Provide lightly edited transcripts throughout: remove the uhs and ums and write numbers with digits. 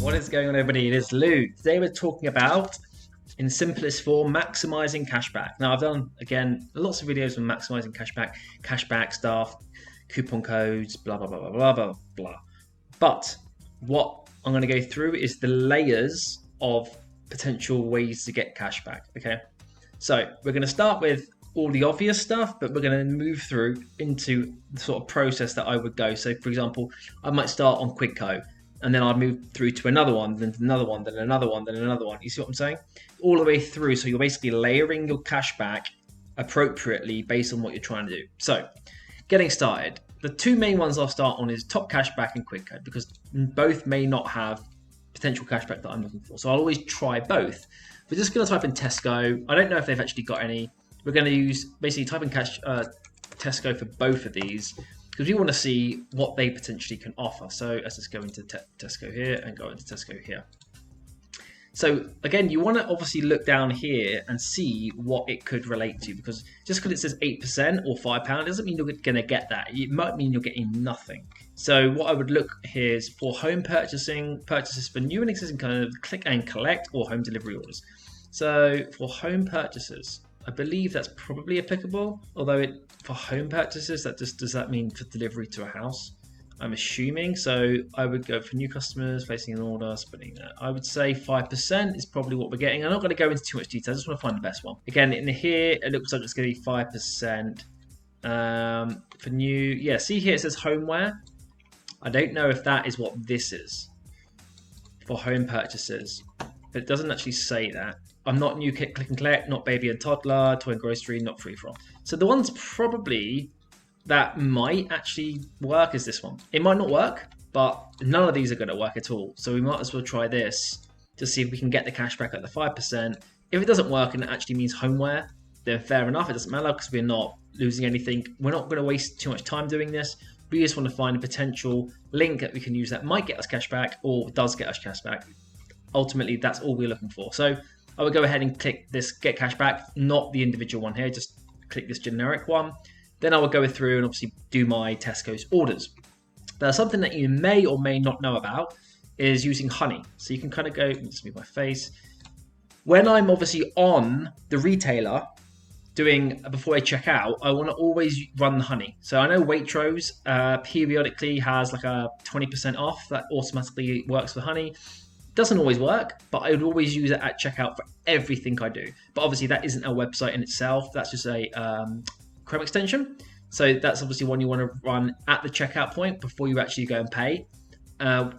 What is going on, everybody? It is Lou. Today we're talking about, in simplest form, maximizing cashback. Now, I've done, again, lots of videos on maximizing cashback stuff, coupon codes, blah, blah, blah, blah, blah, blah, blah. But what I'm going to go through is the layers of potential ways to get cashback, okay? So we're going to start with all the obvious stuff, but we're going to move through into the sort of process that I would go. So, for example, I might start on Quidco, and then I'd move through to another one, then another one, then another one, then another one. You see what I'm saying? All the way through. So you're basically layering your cashback appropriately based on what you're trying to do. So getting started, the two main ones I'll start on is Top Cashback and Quidco, because both may not have potential cashback that I'm looking for. So I'll always try both. We're just going to type in Tesco. I don't know if they've actually got any. We're going to use basically type in Tesco for both of these, because we want to see what they potentially can offer. So let's just go into Tesco here and go into Tesco here. So again, you want to obviously look down here and see what it could relate to, because just because it says 8% or £5 doesn't mean you're going to get that. It might mean you're getting nothing. So what I would look here is for home purchases for new and existing kind of click and collect or home delivery orders. So for home purchases, I believe that's probably applicable, although for home purchases, does that mean for delivery to a house? I'm assuming. So I would go for new customers, placing an order, spending that. I would say 5% is probably what we're getting. I'm not going to go into too much detail. I just want to find the best one. Again, in here, it looks like it's going to be 5%. For new, yeah, see here it says homeware. I don't know if that is what this is for home purchases. It doesn't actually say that. I'm not new click and collect, not baby and toddler, toy and grocery, not free from. So the ones probably that might actually work is this one. It might not work, but none of these are going to work at all. So we might as well try this to see if we can get the cashback at the 5%. If it doesn't work and it actually means homeware, then fair enough. It doesn't matter because we're not losing anything. We're not going to waste too much time doing this. We just want to find a potential link that we can use that might get us cashback or does get us cashback. Ultimately, that's all we're looking for. So I would go ahead and click this get cashback, not the individual one here, just click this generic one. Then I will go through and obviously do my Tesco's orders. Now, something that you may or may not know about is using honey. So you can kind of go, let's move my face. When I'm obviously on the retailer before I check out, I want to always run the honey. So I know Waitrose periodically has like a 20% off that automatically works for honey. Doesn't always work, but I would always use it at checkout for everything I do. But obviously that isn't a website in itself. That's just a Chrome extension. So that's obviously one you want to run at the checkout point before you actually go and pay.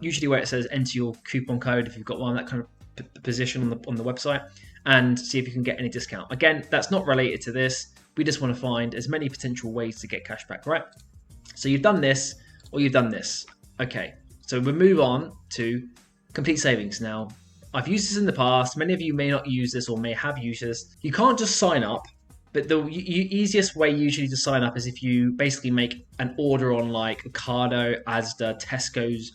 Usually where it says enter your coupon code, if you've got one, that kind of position on the website, and see if you can get any discount. Again, that's not related to this. We just want to find as many potential ways to get cashback, right? So you've done this or you've done this. Okay, so we'll move on to complete savings. Now, I've used this in the past. Many of you may not use this or may have used this. You can't just sign up, but the easiest way usually to sign up is if you basically make an order on like Ocado, Asda, Tesco's,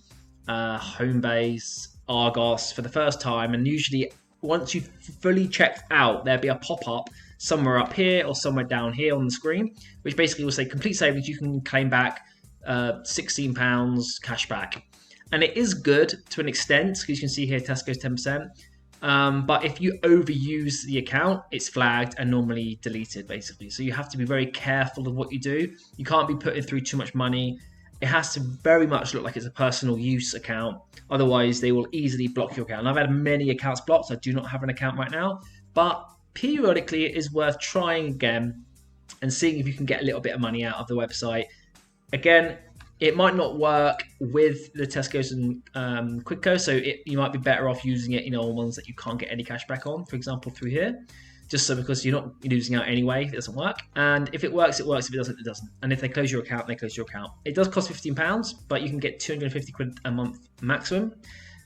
Homebase, Argos for the first time. And usually once you've fully checked out, there'll be a pop-up somewhere up here or somewhere down here on the screen, which basically will say complete savings. You can claim back £16 cashback. And it is good to an extent, because you can see here Tesco's 10%. But if you overuse the account, it's flagged and normally deleted, basically. So you have to be very careful of what you do. You can't be putting through too much money. It has to very much look like it's a personal use account. Otherwise, they will easily block your account. And I've had many accounts blocked. I do not have an account right now. But periodically, it is worth trying again and seeing if you can get a little bit of money out of the website. Again, it might not work with the Tesco's and Quidco, so you might be better off using it, on ones that you can't get any cash back on, for example, through here. Just so because you're not losing out anyway if it doesn't work. And if it works, it works. If it doesn't, it doesn't. And if they close your account, they close your account. It does cost £15, but you can get 250 quid a month maximum.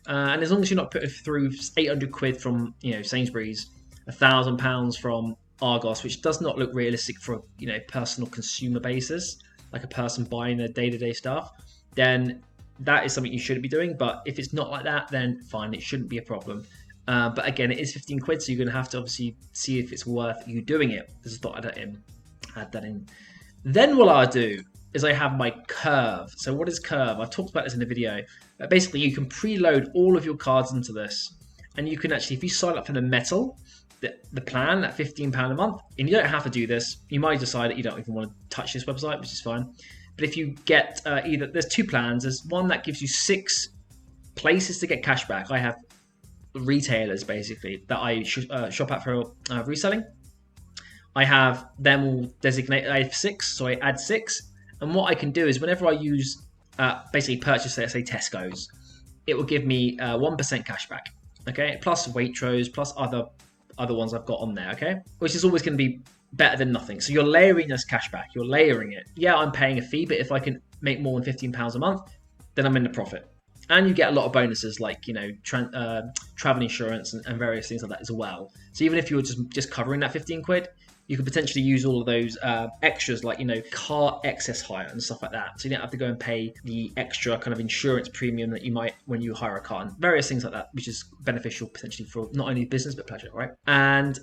And as long as you're not putting through 800 quid from Sainsbury's, £1,000 from Argos, which does not look realistic for a personal consumer basis, like a person buying their day-to-day stuff, then that is something you shouldn't be doing. But if it's not like that, then fine, it shouldn't be a problem. But again, it is 15 quid, so you're going to have to obviously see if it's worth you doing it. Just thought I'd add that in. Then what I'll do is I have my curve. So what is curve? I've talked about this in the video. But basically, you can preload all of your cards into this. And you can actually, if you sign up for the metal, the plan, that £15 a month, and you don't have to do this. You might decide that you don't even want to touch this website, which is fine. But if you get either, there's two plans. There's one that gives you 6 places to get cash back. I have retailers, basically, that I shop at for reselling. I have them all designated. I have 6, so I add 6. And what I can do is whenever I use, basically purchase, let's say Tesco's, it will give me 1% cash back. Okay, plus Waitrose, plus other ones I've got on there. Okay, which is always going to be better than nothing. So you're layering this cash back. You're layering it. Yeah, I'm paying a fee, but if I can make more than £15 a month, then I'm in the profit. And you get a lot of bonuses like, you know, travel insurance and various things like that as well. So even if you were just covering that 15 quid, you could potentially use all of those extras like, you know, car excess hire and stuff like that. So you don't have to go and pay the extra kind of insurance premium that you might when you hire a car and various things like that, which is beneficial potentially for not only business but pleasure, right? And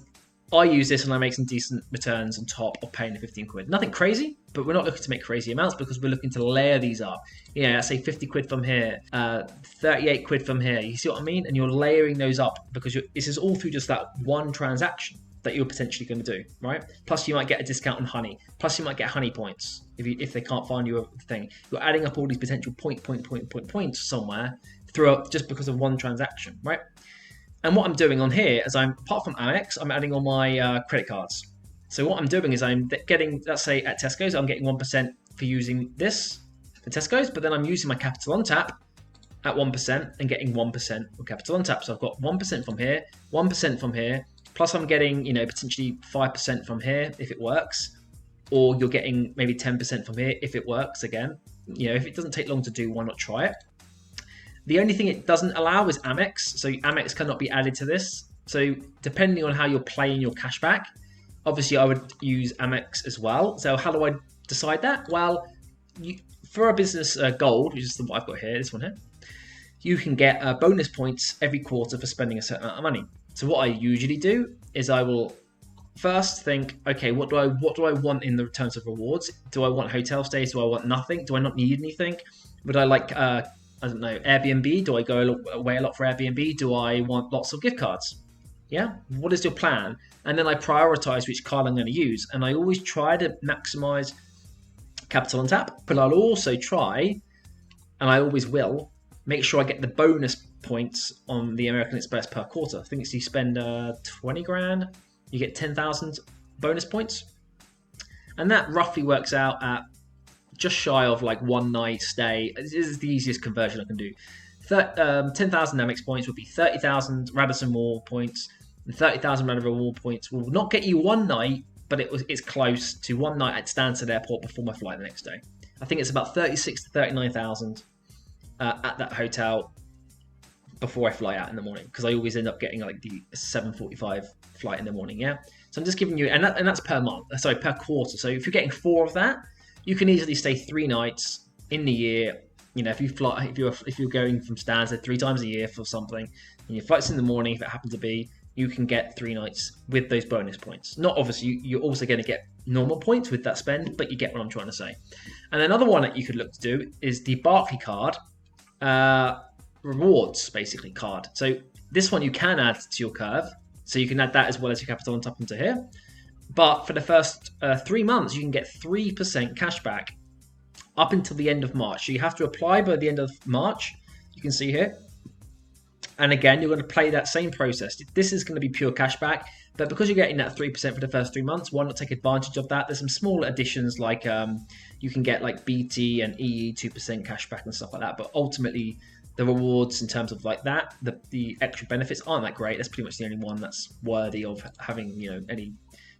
I use this and I make some decent returns on top of paying the 15 quid. Nothing crazy, but we're not looking to make crazy amounts because we're looking to layer these up. Yeah, let's say 50 quid from here, 38 quid from here. You see what I mean? And you're layering those up because this is all through just that one transaction that you're potentially going to do, right? Plus you might get a discount on honey. Plus you might get honey points if they can't find you a thing. You're adding up all these potential points somewhere throughout just because of one transaction, right? And what I'm doing on here is apart from AMEX, I'm adding on my credit cards. So what I'm doing is I'm getting, let's say at Tesco's, I'm getting 1% for using this for Tesco's, but then I'm using my CAPITALONTAP at 1% and getting 1% from CAPITALONTAP. So I've got 1% from here, 1% from here, plus I'm getting, you know, potentially 5% from here if it works, or you're getting maybe 10% from here if it works again. You know, if it doesn't take long to do, why not try it? The only thing it doesn't allow is AMEX, so AMEX cannot be added to this. So depending on how you're playing your cashback, obviously I would use AMEX as well. So how do I decide that? Well, for a business gold, which is the one I've got here, this one here, you can get bonus points every quarter for spending a certain amount of money. So what I usually do is I will first think, okay, what do I want in the terms of rewards? Do I want hotel stays? Do I want nothing? Do I not need anything? Would I like I don't know, Airbnb? Do I go away a lot for Airbnb? Do I want lots of gift cards? Yeah? What is your plan? And then I prioritize which card I'm going to use. And I always try to maximize CAPITALONTAP, but I'll also try, and I always will, make sure I get the bonus points on the American Express per quarter. I think it's you spend 20 grand, you get 10,000 bonus points. And that roughly works out at just shy of like 1 night stay. This is the easiest conversion I can do. 10,000 AMEX points would be 30,000 Radisson Mall points, and 30,000 Radisson Mall points will not get you 1 night, but it's close to 1 night at Stansted Airport before my flight the next day. I think it's about 36 to 39,000 at that hotel before I fly out in the morning, because I always end up getting like the 7:45 flight in the morning. Yeah, so I'm just giving you, and that's per month. Sorry, per quarter. So if you're getting 4 of that, you can easily stay 3 nights in the year. You know, if you're going from Stansted 3 times a year for something, and your flight's in the morning, if it happens to be, you can get 3 nights with those bonus points. Not obviously, you're also going to get normal points with that spend, but you get what I'm trying to say. And another one that you could look to do is the Barclay card rewards, basically, card. So this one you can add to your curve, so you can add that as well as your CAPITALONTAP into here. But for the first 3 months, you can get 3% cash back up until the end of March. So you have to apply by the end of March. You can see here. And again, you're going to play that same process. This is going to be pure cash back, but because you're getting that 3% for the first 3 months, why not take advantage of that? There's some small additions like you can get like BT and EE 2% cash back and stuff like that. But ultimately, the rewards in terms of like that, the extra benefits aren't that great. That's pretty much the only one that's worthy of having, you know, any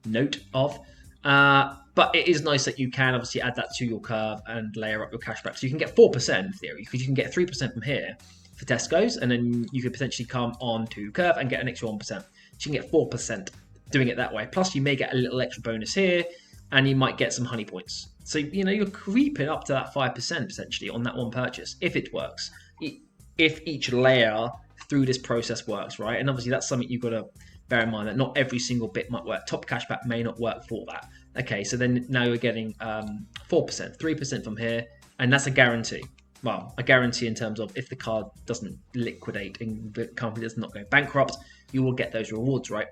note of. But it is nice that you can obviously add that to your curve and layer up your cashback. So you can get 4% in theory, because you can get 3% from here for Tesco's, and then you could potentially come on to curve and get an extra 1%. So you can get 4% doing it that way. Plus you may get a little extra bonus here, and you might get some honey points. So, you know, you're creeping up to that 5% potentially on that one purchase, if it works. If each layer through this process works, right? And obviously that's something you've got to bear in mind, that not every single bit might work. Top cashback may not work for that. Okay, so then now you're getting 4%, 3% from here, and that's a guarantee. Well, a guarantee in terms of if the card doesn't liquidate and the company does not go bankrupt, you will get those rewards, right?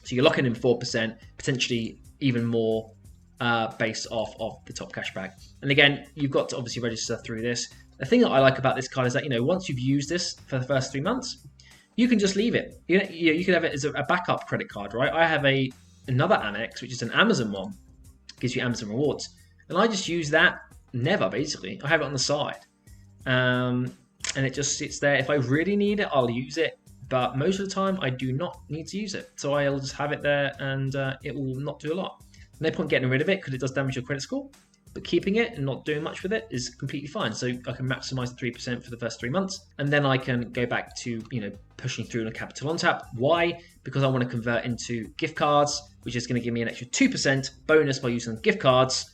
So you're locking in 4%, potentially even more based off of the top cashback. And again, you've got to obviously register through this. The thing that I like about this card is that, once you've used this for the first 3 months, you can just leave it. You can have it as a backup credit card, right? I have another AMEX, which is an Amazon one, gives you Amazon rewards, and I just use that never, basically. I have it on the side, and it just sits there. If I really need it, I'll use it, but most of the time I do not need to use it, so I'll just have it there, and it will not do a lot. No point getting rid of it because it does damage your credit score, but keeping it and not doing much with it is completely fine. So I can maximize the 3% for the first 3 months, and then I can go back to pushing through on a capital on tap. Why? Because I want to convert into gift cards, which is going to give me an extra 2% bonus by using gift cards,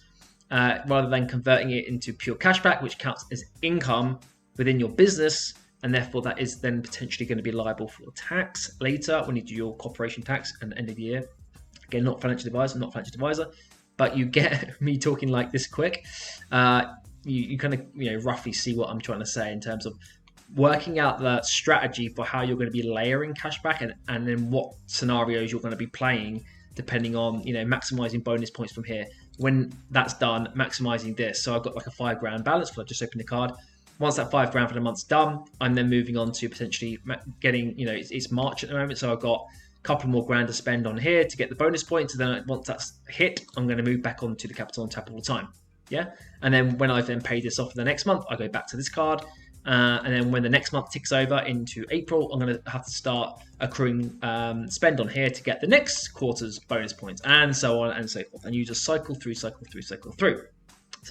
rather than converting it into pure cashback, which counts as income within your business, and therefore that is then potentially going to be liable for tax later when you do your corporation tax at the end of the year. Again, not financial advisor, but you get me talking like this quick. You kind of roughly see what I'm trying to say in terms of working out the strategy for how you're going to be layering cashback and then what scenarios you're going to be playing depending on maximizing bonus points from here. When that's done, maximizing this. So I've got like a $5,000 balance because I just opened the card. Once that $5,000 for the month's done, I'm then moving on to potentially getting, it's March at the moment, so I've got a couple more grand to spend on here to get the bonus points. And then once that's hit, I'm going to move back onto the capital on tap all the time. Yeah. And then when I've then paid this off for the next month, I go back to this card. And then when the next month ticks over into April, I'm going to have to start accruing spend on here to get the next quarter's bonus points, and so on and so forth. And you just cycle through. So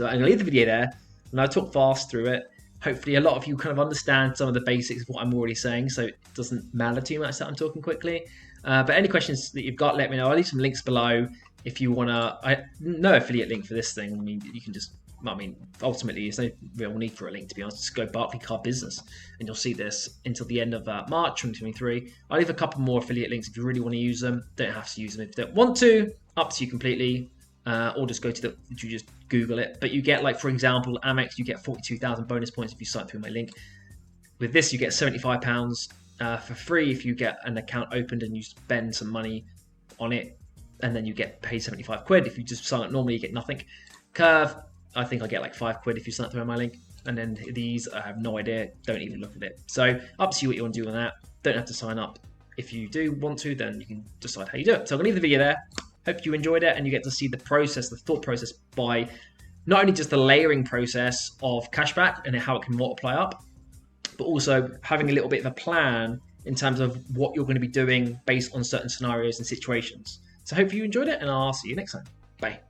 I'm going to leave the video there, and I talk fast through it. Hopefully a lot of you kind of understand some of the basics of what I'm already saying, so it doesn't matter too much that I'm talking quickly. But any questions that you've got, let me know. I'll leave some links below if you want to. No affiliate link for this thing. I mean, you can just, ultimately, there's no real need for a link, to be honest. Just go Barclaycard Business, and you'll see this until the end of March 2023. I'll leave a couple more affiliate links if you really want to use them. Don't have to use them if you don't want to. Up to you completely. Or just go to you just Google it. But you get, like, for example, Amex, you get 42,000 bonus points if you sign through my link. With this, you get £75 for free if you get an account opened and you spend some money on it, and then you get paid 75 quid. If you just sign up normally, you get nothing. Curve, I think I get like 5 quid if you sign up through my link. And then these, I have no idea. Don't even look at it. So up to you what you want to do on that. Don't have to sign up. If you do want to, then you can decide how you do it. So I'm going to leave the video there. Hope you enjoyed it, and you get to see the process, the thought process by not only just the layering process of cashback and how it can multiply up, but also having a little bit of a plan in terms of what you're going to be doing based on certain scenarios and situations. So hope you enjoyed it, and I'll see you next time. Bye.